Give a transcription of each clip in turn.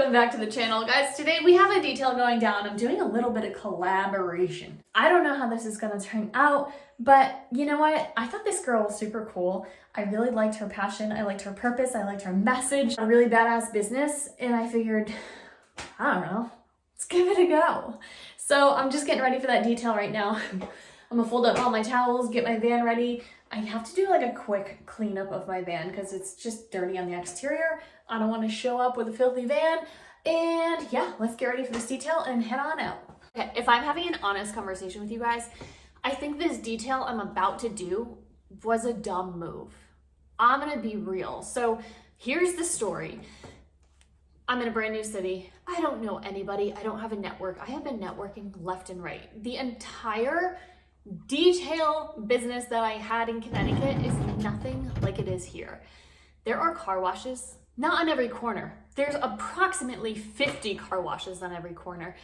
welcome back to the channel. Guys, today we have a detail going down. I'm doing a little bit of collaboration. I don't know how this is gonna turn out, but you know what? I thought this girl was super cool. I really liked her passion, I liked her purpose, I liked her message, a really badass business, and I figured, I don't know, let's give it a go. So I'm just getting ready for that detail right now. I'm gonna fold up all my towels, get my van ready. I have to do like a quick cleanup of my van because it's just dirty on the exterior. I don't want to show up with a filthy van. And yeah, let's get ready for this detail and head on out. Okay, if I'm having an honest conversation with you guys, I think this detail I'm about to do was a dumb move. I'm gonna be real. So here's the story. I'm in a brand new city. I don't know anybody. I don't have a network. I have been networking left and right. The entire detail business that I had in Connecticut is nothing like it is here. There are car washes, not on every corner. There's approximately 50 car washes on every corner.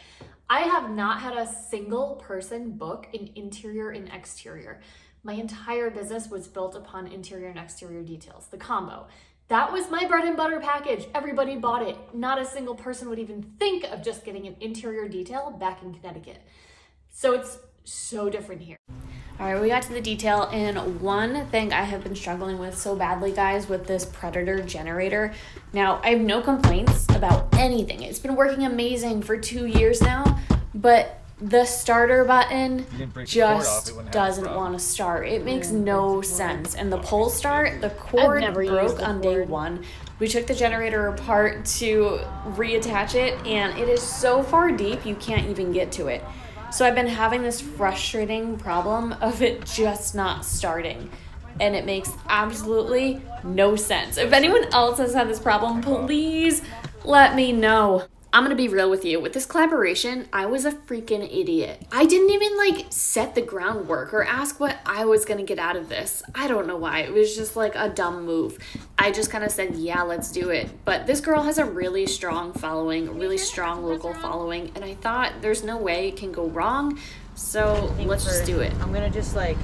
I have not had a single person book an interior and exterior. My entire business was built upon interior and exterior details, the combo. That was my bread and butter package. Everybody bought it. Not a single person would even think of just getting an interior detail back in Connecticut. So it's so different here. All right, we got to the detail, and one thing I have been struggling with so badly, guys, with this Predator generator. Now, I have no complaints about anything. It's been working amazing for 2 years now, but the starter button just doesn't want to start. It makes no sense. And the pull start, the cord broke on day one. We took the generator apart to reattach it, and it is so far deep you can't even get to it. So I've been having this frustrating problem of it just not starting, and it makes absolutely no sense. If anyone else has had this problem, please let me know. I'm gonna be real with you. With this collaboration, I was a freaking idiot. I didn't even set the groundwork or ask what I was gonna get out of this. I don't know why. It was just like a dumb move. I just kind of said, yeah, let's do it. But this girl has a really strong following, a really strong local following, and I thought there's no way it can go wrong. So let's just do it. I'm gonna just okay,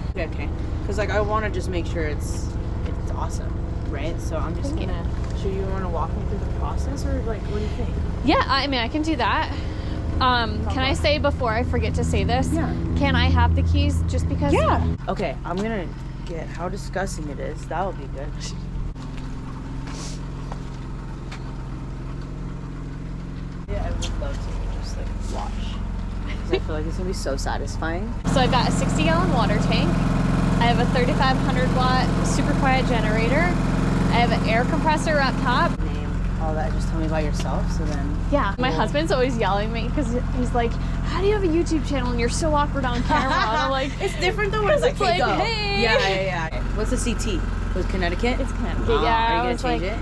because I want to just make sure it's awesome, right? So I'm just gonna. Should you want to walk me through the process, or what do you think? Yeah, I mean, I can do that. Can I say before I forget to say this? Yeah. Can I have the keys just because? Yeah. Okay, I'm gonna get how disgusting it is. That would be good. Yeah, I would love to just watch. I feel like it's gonna be so satisfying. So I've got a 60-gallon water tank. I have a 3,500 watt super quiet generator. I have an air compressor up top. Name all that. Just tell me about yourself. So then. Yeah. My husband's always yelling at me because he's like, "How do you have a YouTube channel and you're so awkward on camera?" And I'm like, it's different though when it's like, go. Hey. Yeah. What's the CT? Was Connecticut? It's Connecticut. Oh, Yeah. Are you gonna change it?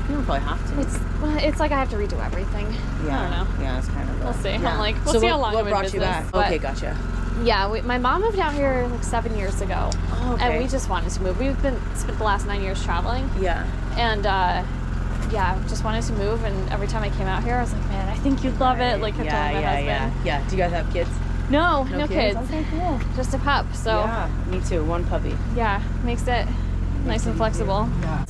You don't probably have to. It's like I have to redo everything. Yeah. I don't know. Yeah, it's kind of. We'll see. Yeah. I'm like, we'll see how long what I'm in brought business. you back? But Okay, gotcha. yeah, my mom moved out here 7 years ago. Oh, okay. And we just wanted to move. We've spent the last 9 years traveling. Yeah. And just wanted to move. And every time I came out here, I was like, man, I think you'd love it. Like, kept telling my husband. Yeah. Do you guys have kids? No kids. Okay, cool. Just a pup. So yeah, me too. One puppy. Yeah, makes it nice and flexible.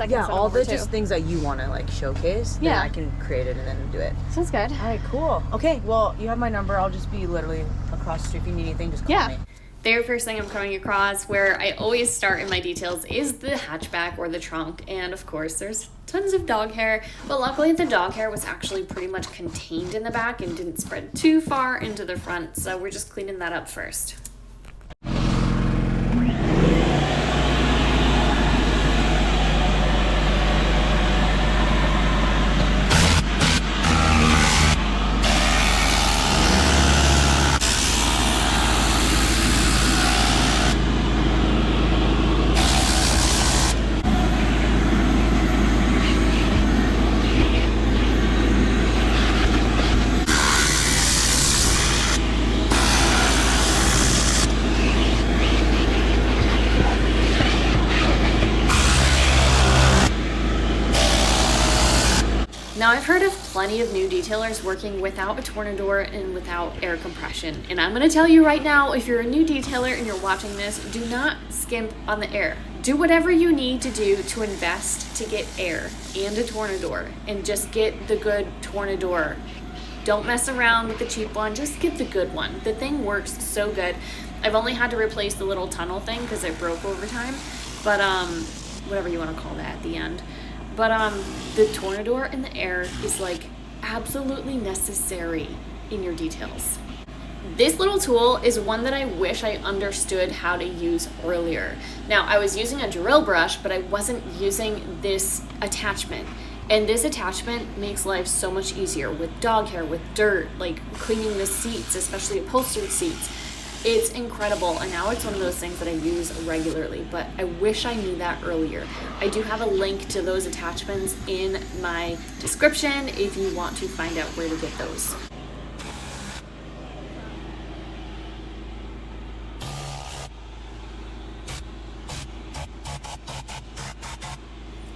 Yeah, all the just things that you want to showcase. Yeah, I can create it and then do it. Sounds good. All right, cool. Okay, well, you have my number. I'll just be literally across the street. If you need anything, just call me. The very first thing I'm coming across, where I always start in my details, is the hatchback or the trunk. And of course, there's tons of dog hair, but luckily the dog hair was actually pretty much contained in the back and didn't spread too far into the front. So we're just cleaning that up first. Now, I've heard of plenty of new detailers working without a tornador and without air compression. And I'm gonna tell you right now, if you're a new detailer and you're watching this, do not skimp on the air. Do whatever you need to do to invest to get air and a tornador, and just get the good tornador. Don't mess around with the cheap one, just get the good one. The thing works so good. I've only had to replace the little tunnel thing because it broke over time, but whatever you want to call that at the end. But the tornador in the air is like absolutely necessary in your details. This little tool is one that I wish I understood how to use earlier. Now, I was using a drill brush, but I wasn't using this attachment. And this attachment makes life so much easier with dog hair, with dirt, like cleaning the seats, especially upholstered seats. It's incredible, and now it's one of those things that I use regularly, but I wish I knew that earlier. I do have a link to those attachments in my description if you want to find out where to get those.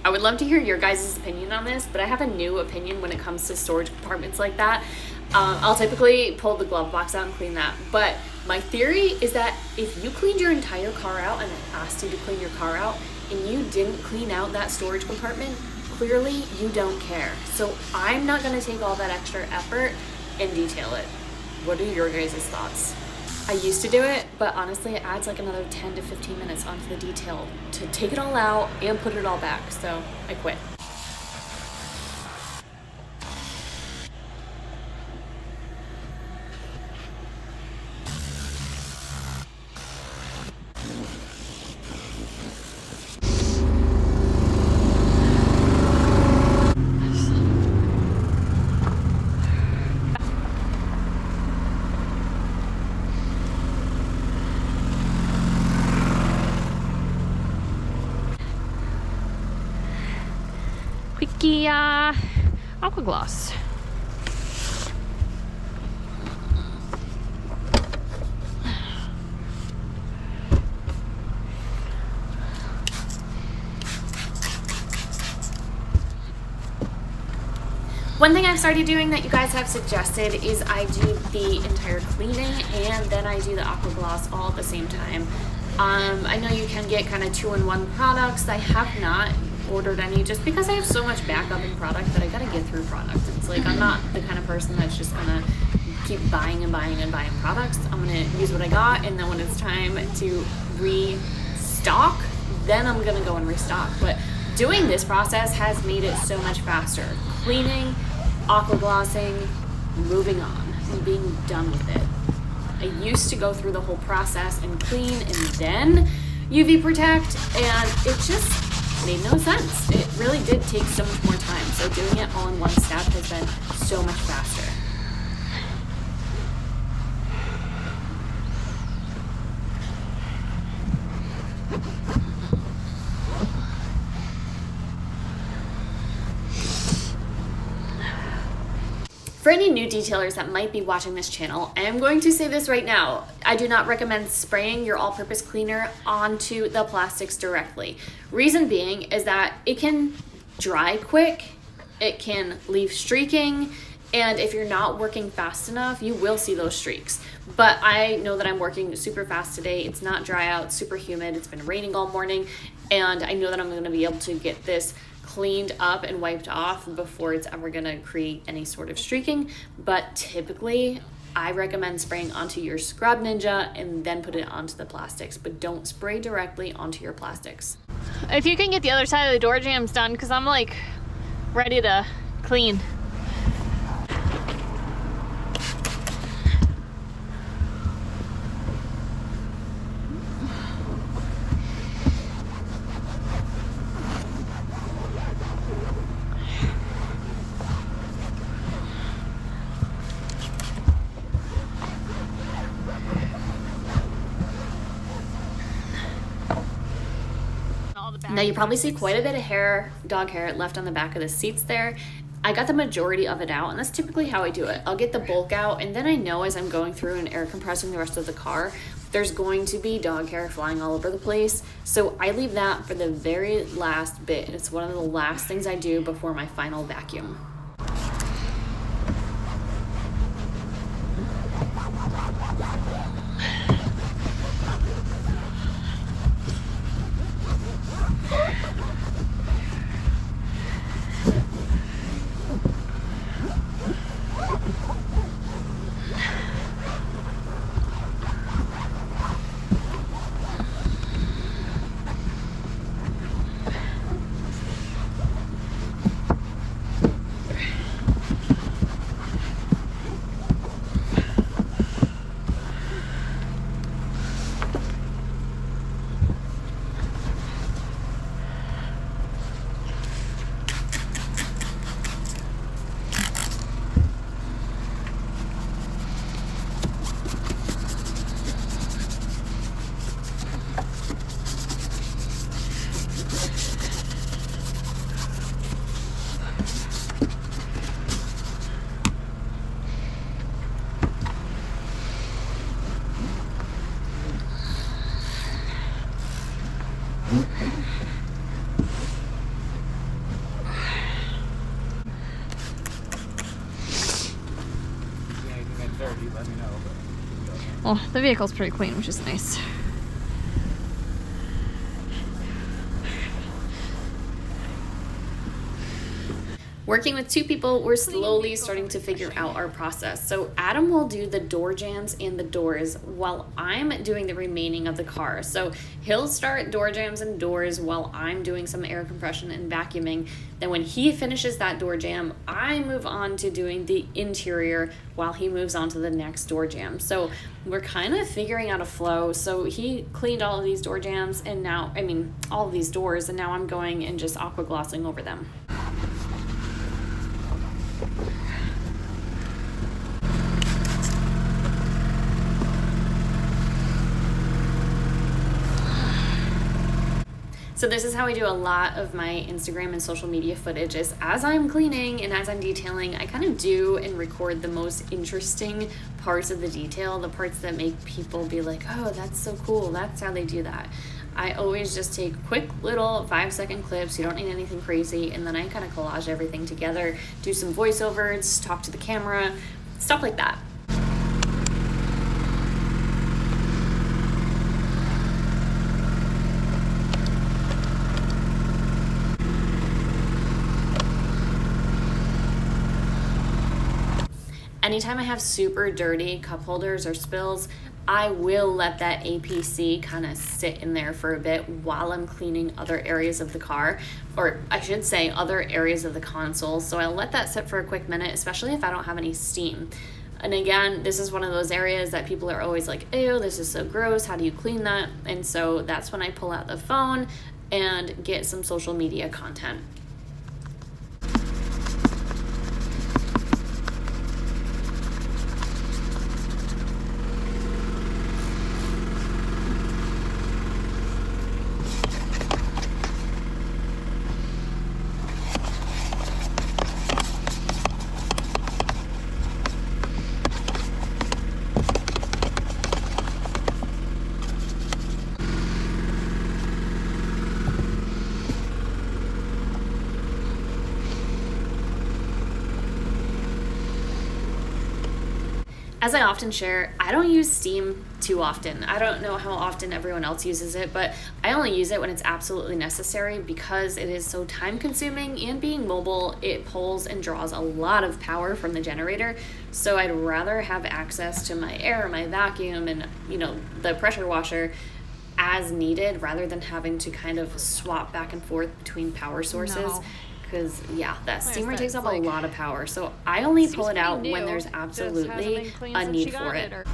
I would love to hear your guys' opinion on this, but I have a new opinion when it comes to storage compartments like that. I'll typically pull the glove box out and clean that, but my theory is that if you cleaned your entire car out and I asked you to clean your car out and you didn't clean out that storage compartment, clearly you don't care. So I'm not gonna take all that extra effort and detail it. What are your guys' thoughts? I used to do it, but honestly it adds like another 10 to 15 minutes onto the detail to take it all out and put it all back, so I quit. Quickie aqua gloss. One thing I've started doing that you guys have suggested is I do the entire cleaning and then I do the aqua gloss all at the same time. I know you can get kind of 2-in-1 products. I have not ordered any just because I have so much backup in product that I gotta get through product. It's like I'm not the kind of person that's just gonna keep buying and buying and buying products. I'm gonna use what I got, and then when it's time to restock, then I'm gonna go and restock. But doing this process has made it so much faster. Cleaning, aqua glossing, moving on, and being done with it. I used to go through the whole process and clean and then UV protect, and it just made no sense. It really did take so much more time. So doing it all in one step has been so much faster. For any new detailers that might be watching this channel, I am going to say this right now. I do not recommend spraying your all-purpose cleaner onto the plastics directly. Reason being is that it can dry quick, it can leave streaking, and if you're not working fast enough, you will see those streaks. But I know that I'm working super fast today. It's not dry out, it's super humid, it's been raining all morning, and I know that I'm gonna be able to get this cleaned up and wiped off before it's ever gonna create any sort of streaking. But typically I recommend spraying onto your Scrub Ninja and then put it onto the plastics, but don't spray directly onto your plastics. If you can get the other side of the door jambs done, because I'm like ready to clean. Now you probably see quite a bit of hair, dog hair, left on the back of the seats there. I got the majority of it out, and that's typically how I do it. I'll get the bulk out, and then I know as I'm going through and air compressing the rest of the car, there's going to be dog hair flying all over the place. So I leave that for the very last bit. It's one of the last things I do before my final vacuum. dirty, let me know. Well, the vehicle's pretty clean, which is nice. Working with two people, we're slowly starting to figure out our process. So Adam will do the door jams and the doors while I'm doing the remaining of the car. So he'll start door jams and doors while I'm doing some air compression and vacuuming. Then when he finishes that door jam, I move on to doing the interior while he moves on to the next door jam. So we're kind of figuring out a flow. So he cleaned all of these door jams and now, all of these doors, and now I'm going and just aqua glossing over them. So this is how I do a lot of my Instagram and social media footage, is as I'm cleaning and as I'm detailing, I kind of do and record the most interesting parts of the detail, the parts that make people be like, oh, that's so cool, that's how they do that. I always just take quick little 5-second clips, you don't need anything crazy, and then I kind of collage everything together, do some voiceovers, talk to the camera, stuff like that. Anytime I have super dirty cup holders or spills, I will let that APC kind of sit in there for a bit while I'm cleaning other areas of the car, or I should say other areas of the console. So I'll let that sit for a quick minute, especially if I don't have any steam. And again, this is one of those areas that people are always like, ew, this is so gross, how do you clean that? And so that's when I pull out the phone and get some social media content. As I often share, I don't use steam too often. I don't know how often everyone else uses it, but I only use it when it's absolutely necessary because it is so time consuming, and being mobile, it pulls and draws a lot of power from the generator. So I'd rather have access to my air, my vacuum, and the pressure washer as needed rather than having to kind of swap back and forth between power sources. No. Because that steamer takes up a lot of power. So I only pull it out when there's absolutely a need for it.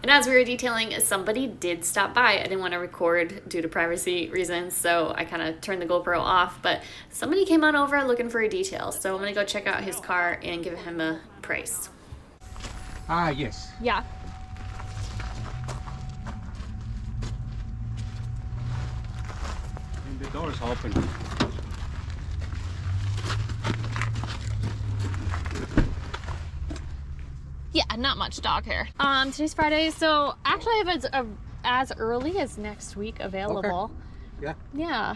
And as we were detailing, somebody did stop by. I didn't want to record due to privacy reasons, so I kind of turned the GoPro off, but somebody came on over looking for a detail. So I'm going to go check out his car and give him a price. Yes. Yeah. And the door's open. Yeah, not much dog hair. Today's Friday, so actually I have as early as next week available. Okay. Yeah. Yeah.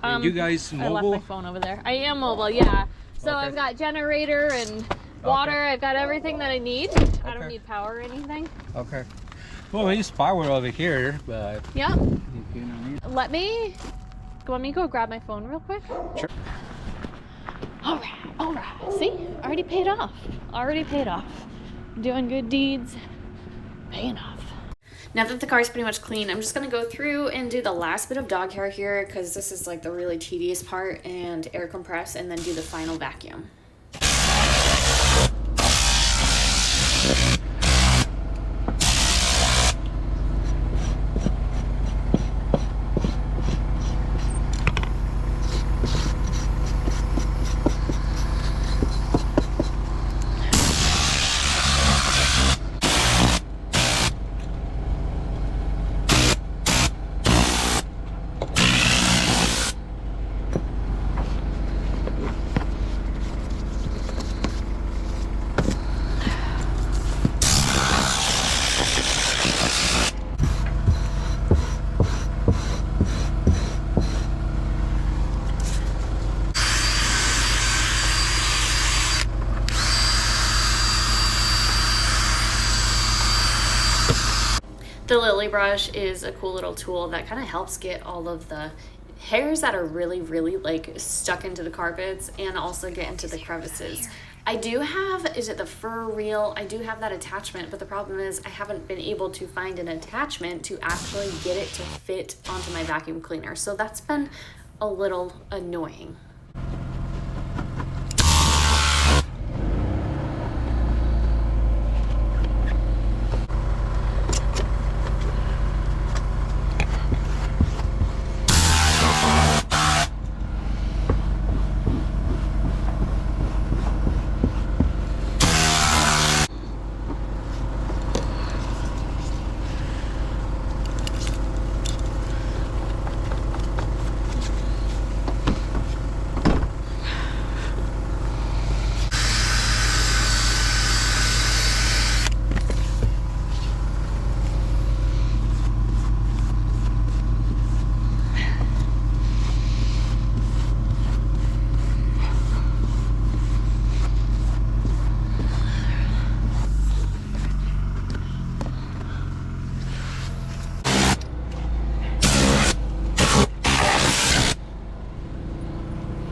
And you guys mobile? I left my phone over there. I am mobile, yeah. So Okay. I've got generator and water. Okay. I've got everything that I need. I don't Okay. need power or anything. Okay. Well, we use power over here, but Yeah. if you don't need. Want me to go grab my phone real quick? Sure. All right. See, already paid off. Doing good deeds, paying off. Now that the car is pretty much clean, I'm just gonna go through and do the last bit of dog hair here because this is like the really tedious part, and air compress, and then do the final vacuum. The Lily brush is a cool little tool that kind of helps get all of the hairs that are really, really like stuck into the carpets and also get into the crevices. I do have, is it the fur reel? I do have that attachment, but the problem is I haven't been able to find an attachment to actually get it to fit onto my vacuum cleaner. So that's been a little annoying.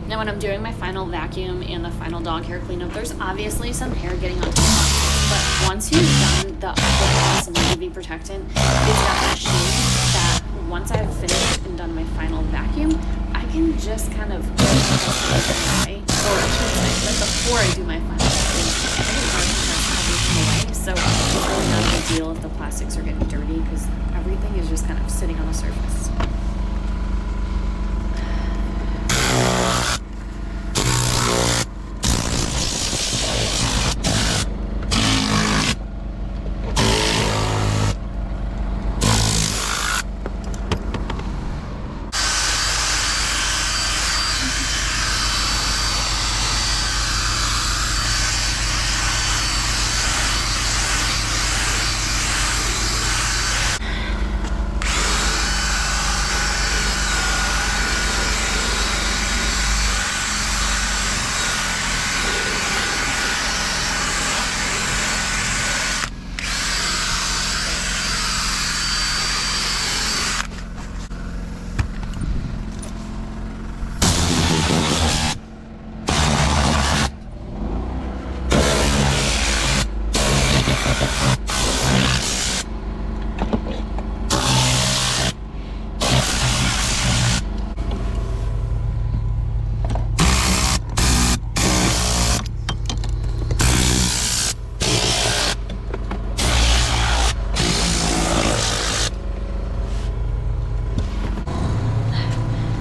Now when I'm doing my final vacuum and the final dog hair cleanup, there's obviously some hair getting onto the plastics, but once you've done the upholstery and UV protectant, it's that machine that once I've finished and done my final vacuum, I can just kind of away. Or I should say, like before I do my final vacuum, I can brush everything away. So it's really not a big deal if the plastics are getting dirty because everything is just kind of sitting on the surface.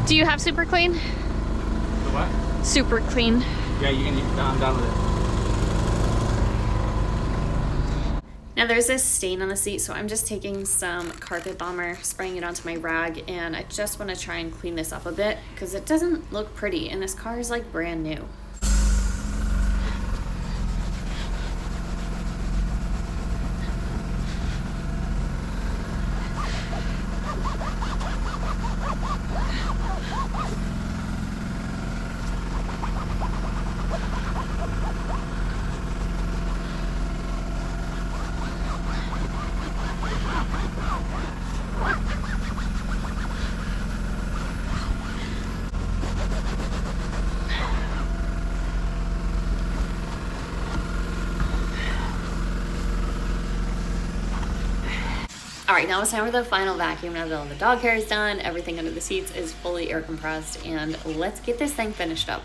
Do you have super clean? The what? Super clean. Yeah, I'm done with it. Now there's this stain on the seat, so I'm just taking some carpet bomber, spraying it onto my rag, and I just want to try and clean this up a bit because it doesn't look pretty and this car is like brand new. All right, now it's time for the final vacuum. Now that all the dog hair is done, everything under the seats is fully air compressed, and let's get this thing finished up.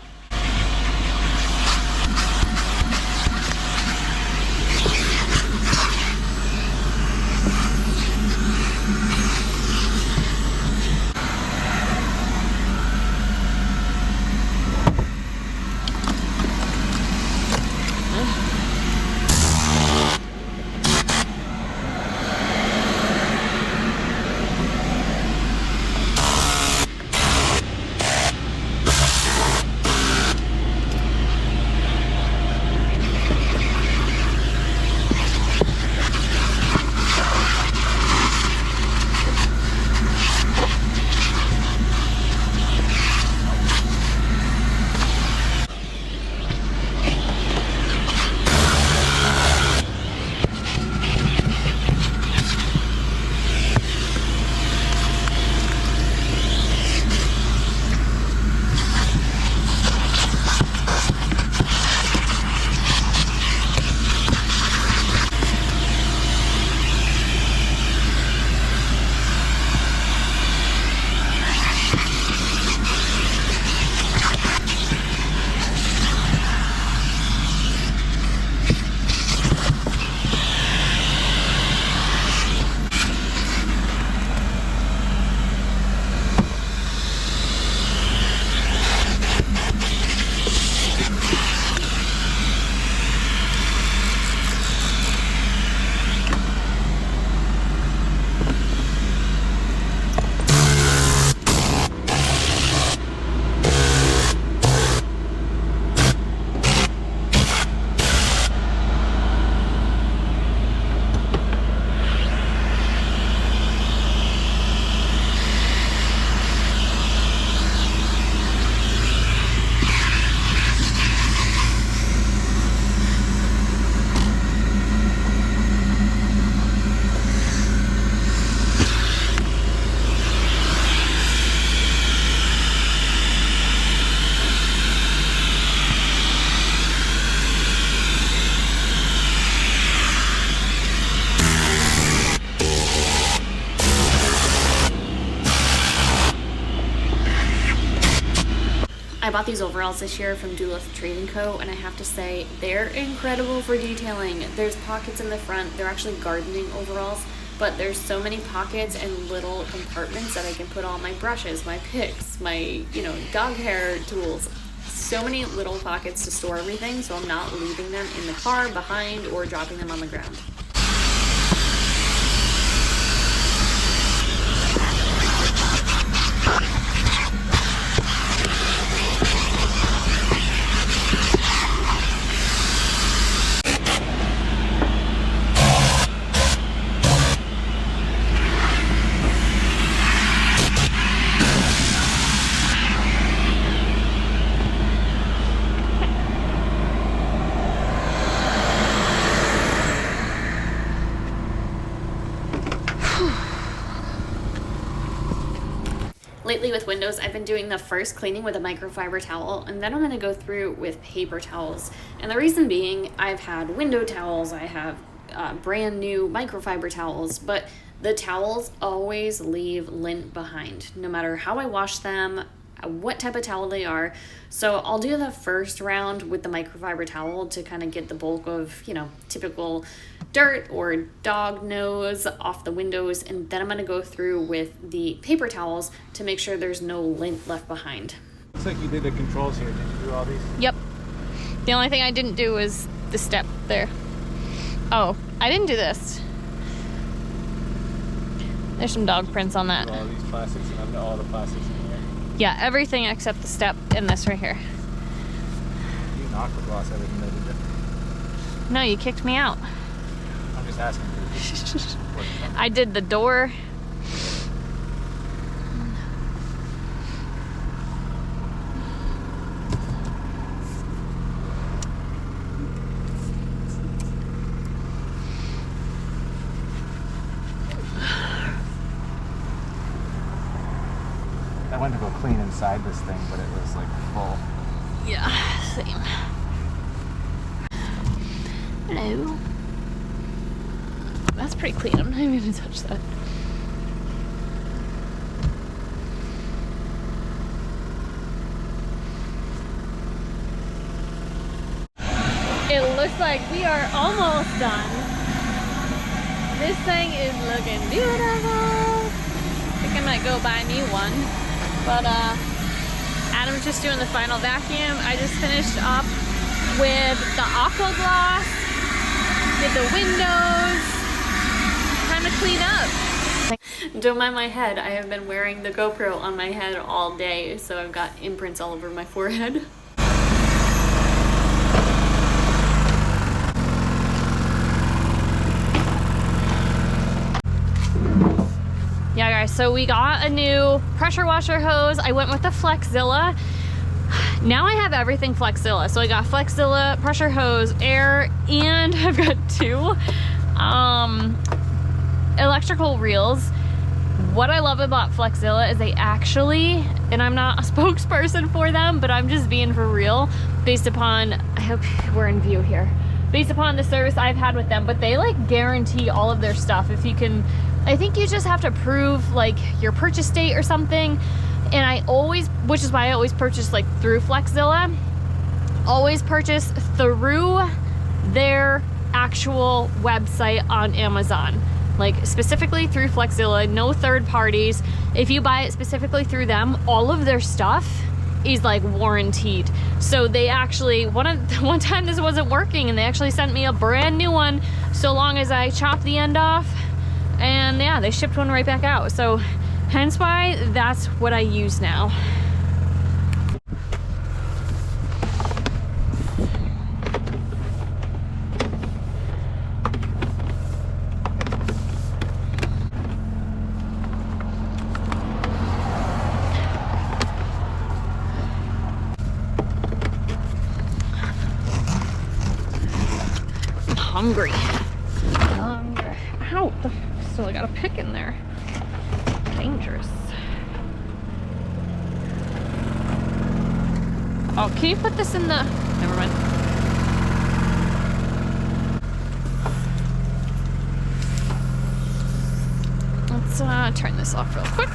I bought these overalls this year from Duluth Trading Co. and I have to say they're incredible for detailing. There's pockets in the front. They're actually gardening overalls, but there's so many pockets and little compartments that I can put all my brushes, my picks, my, dog hair tools. So many little pockets to store everything, so I'm not leaving them in the car behind or dropping them on the ground. Lately with windows, I've been doing the first cleaning with a microfiber towel, and then I'm going to go through with paper towels. And the reason being, I've had window towels, I have brand new microfiber towels, but the towels always leave lint behind, no matter how I wash them, what type of towel they are. So I'll do the first round with the microfiber towel to kind of get the bulk of, typical dirt or dog nose off the windows, and then I'm going to go through with the paper towels to make sure there's no lint left behind. Looks like you did the controls here. Did you do all these? Yep. The only thing I didn't do was the step there. Oh, I didn't do this. There's some dog prints on that. All these plastics and all the plastics in here. Yeah, everything except the step and this right here. You didn't aqua gloss everything though, did you? No, you kicked me out. I'm just asking for I did the door. I went to go clean inside this thing, but it was like full. Yeah, same. Hello. That's pretty clean. I'm not even gonna touch that. It looks like we are almost done. This thing is looking beautiful. I think I might go buy a new one. But Adam's just doing the final vacuum. I just finished up with the aqua gloss, did the windows. Time to clean up. Don't mind my head. I have been wearing the GoPro on my head all day, so I've got imprints all over my forehead. Yeah guys, so we got a new pressure washer hose. I went with the Flexzilla. Now I have everything Flexzilla. So I got Flexzilla, pressure hose, air, and I've got two electrical reels. What I love about Flexzilla is they actually, and I'm not a spokesperson for them, but I'm just being for real based upon, I hope we're in view here, based upon the service I've had with them, but they like guarantee all of their stuff. If you can, I think you just have to prove like your purchase date or something. And I always, which is why I always purchase like through Flexzilla, always purchase through their actual website on Amazon. Like specifically through Flexzilla, no third parties. If you buy it specifically through them, all of their stuff is like warranted. So they actually, one time this wasn't working and they actually sent me a brand new one so long as I chopped the end off. And yeah, they shipped one right back out. So hence why that's what I use now. Hungry. Ow, still got a pick in there. Dangerous. Oh, can you put this in the, never mind. Let's turn this off real quick.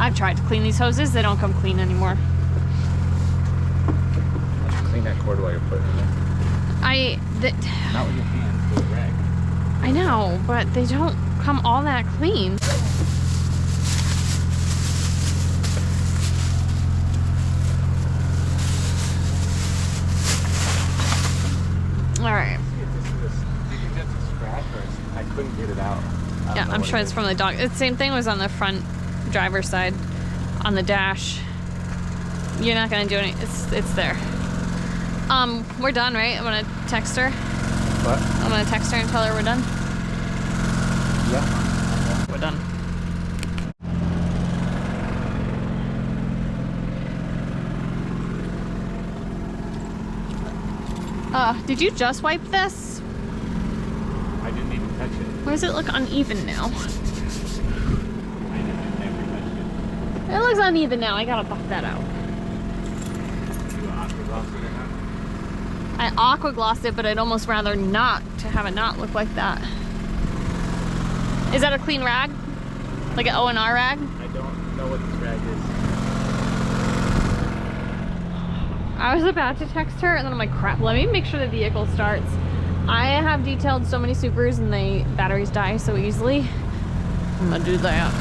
I've tried to clean these hoses. They don't come clean anymore. Clean that cord while you're putting it in. Not with your hands, with a rag. I know, but they don't come all that clean. All right. Do you think that's a scratch or I couldn't get it out? Yeah, I'm sure it's from the dog. The same thing was on the front driver's side, on the dash. You're not gonna do any. It's there. We're done, right? I'm gonna text her. What? I'm gonna text her and tell her we're done. Yeah. We're done. Did you just wipe this? I didn't even touch it. Why does it look uneven now? I never touched it. It looks uneven now. I gotta buff that out. You aqua gloss it or not? I aqua glossed it, but I'd almost rather not to have it not look like that. Is that a clean rag? Like an O&R rag? I don't know what this rag is. I was about to text her and then I'm like, crap, let me make sure the vehicle starts. I have detailed so many Supers and the batteries die so easily. I'm gonna do that.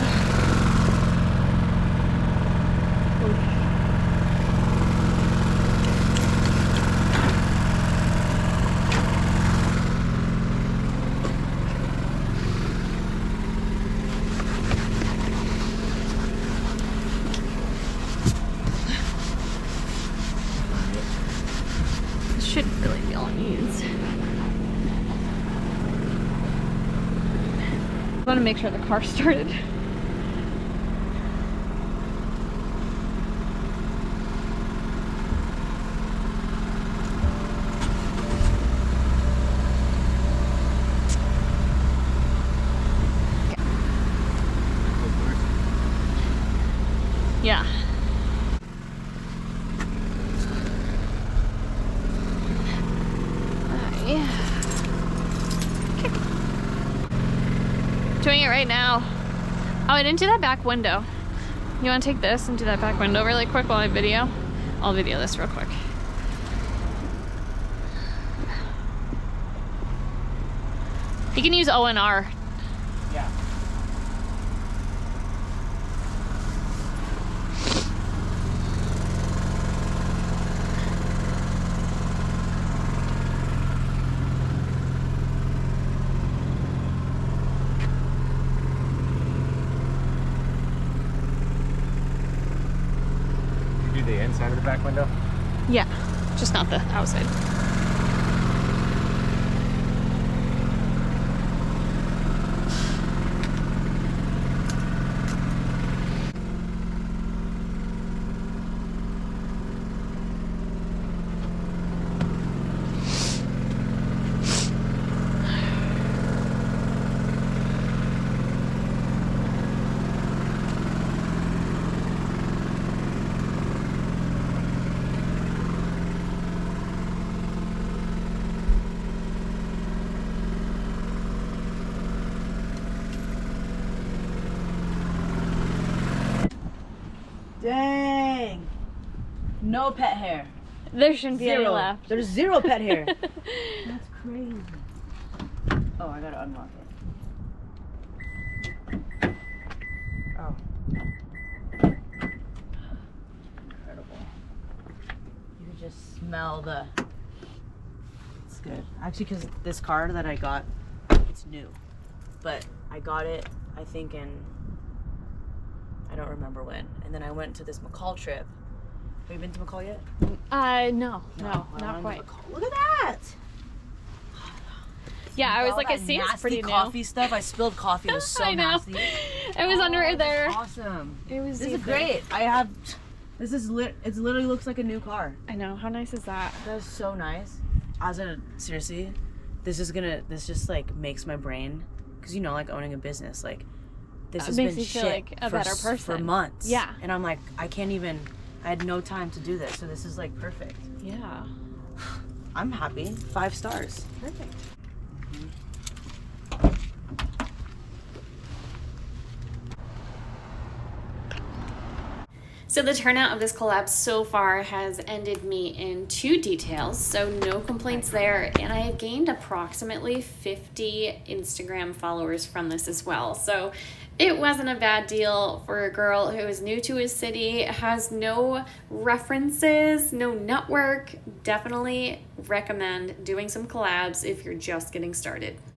Should really be all it needs. I want to make sure the car started. Yeah. Doing it right now. Oh, I didn't do that back window. You want to take this and do that back window really quick while I video? I'll video this real quick. You can use O&R. Yeah. You do the inside of the back window? Yeah, just not the outside. Dang. No pet hair. There shouldn't be any Zero. left. There's zero pet hair. That's crazy. Oh, I gotta unlock it. Oh. Incredible. You can just smell the... It's good. Actually, because this car that I got, it's new. But I got it, I think, in... I don't remember when. And then I went to this McCall trip. Have you been to McCall yet? No, I not went quite. to McCall. Look at that! Yeah, I was All like, it that seems nasty pretty new. coffee stuff. I spilled coffee. It was so I know. nasty. It was under that's there. Awesome. It was. This is deep great. I have. This is lit. It literally looks like a new car. there. I know. How nice is that? That is so nice. Seriously, this just like makes my brain, because you know, like owning a business, like this has makes been you feel shit like a for, better for person. months. Yeah. And I'm like, I had no time to do this, so this is like perfect. Yeah. I'm happy. 5 stars. Perfect. So the turnout of this collab so far has ended me in 2 details, so no complaints there, and I have gained approximately 50 Instagram followers from this as well. So it wasn't a bad deal for a girl who is new to a city, has no references, no network. Definitely recommend doing some collabs if you're just getting started.